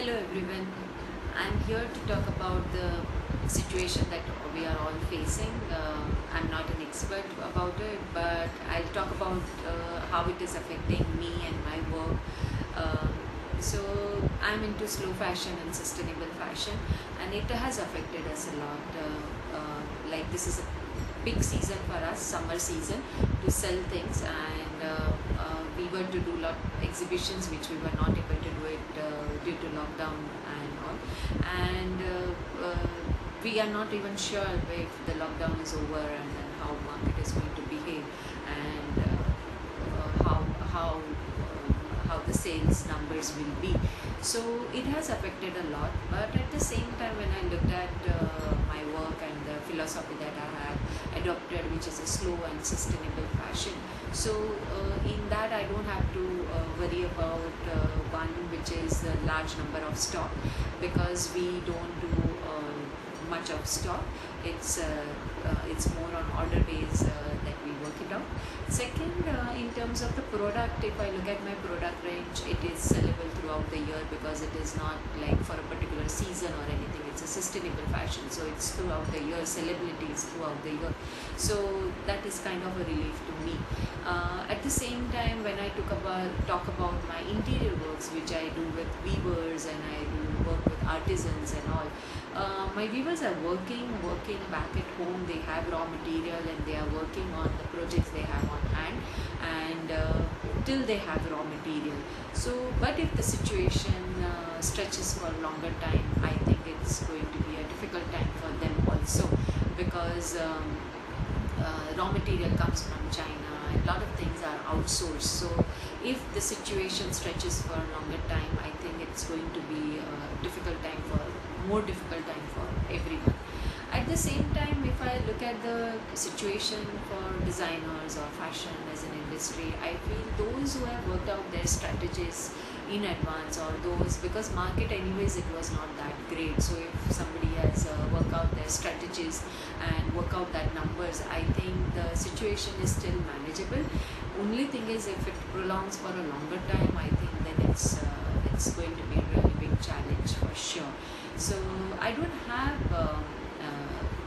Hello everyone. I'm here to talk about the situation that we are all facing. I'm not an expert about it, but I'll talk about how it is affecting me and my work. Um, so I'm into slow fashion and sustainable fashion, and it has affected us a lot. Like this is a big season for us, summer season, to sell things, and we were to do lot exhibitions which we were not able to do it due to lockdown and all, and we are not even sure if the lockdown is over and then how market is going to behave, and how the sales numbers will be. So it has affected a lot, but at the same time when I looked at my work and the philosophy that I had adopted, which is a slow and sustainable fashion, so in that I don't have to worry about one which is a large number of stock, because we don't do much of stock. It's more on order base that we work it out. Second, in terms of the product, if I look at my product range, it is sellable throughout the year, because it is not like for a particular season or anything. It's a sustainable fashion, so it's throughout the year. Sellability is throughout the year, so that is kind of a relief to me. At the same time, when I talk about my interior works, which I do with weavers and I do work with artisans and all, my weavers are working back at home. They have raw material and they are working on the projects they have on hand, and till they have raw material. So but if the situation stretches for a longer time, I think it's going to be a difficult time for them also, because raw material comes from China and a lot of things are outsourced. So if the situation stretches for a longer time, I think it's going to be a more difficult time for everyone. At the same time, if I look at the situation for designers or fashion as an industry, I feel those who have worked out their strategies in advance, or those, because market anyways it was not that great, so if somebody has worked out their strategies and work out that numbers, I think the situation is still manageable. Only thing is, if it prolongs for a longer time, I think then it's going to be a really big challenge for sure. So I don't have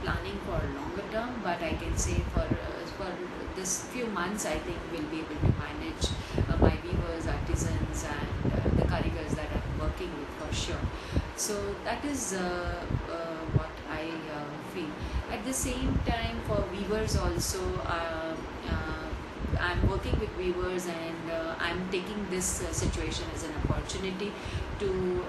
planning for longer term, but I can say for this few months, I think we'll be able to manage my weavers, artisans, and the karigars that I'm working with for sure. So that is what I feel. At the same time, for weavers also, I'm working with weavers, and I'm taking this situation as an opportunity to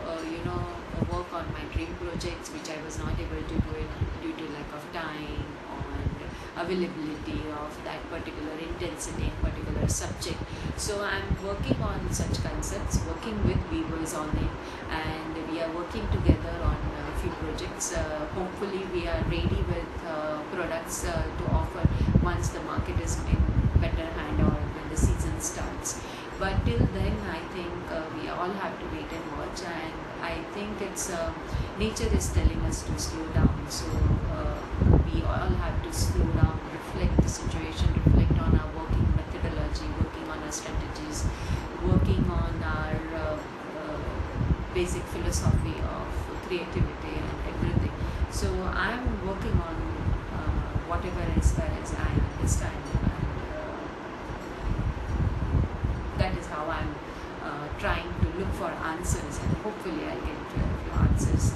work on my dream projects, which I was not able to do it due to lack of time and availability of that particular intensity and particular subject. So I'm working on such concepts, working with weavers on it, and we are working together on a few projects. Hopefully we are ready with products to offer once the market is in better hand, or when the season starts. But till then, I think we all have to wait and watch, and I think it's nature is telling us to slow down. So we all have to slow down, reflect the situation, reflect on our working methodology, working on our strategies, working on our basic philosophy of creativity and everything. So I'm working on whatever as far as I understand, and that is how I'm trying to look for answers, and hopefully I'll get a few answers.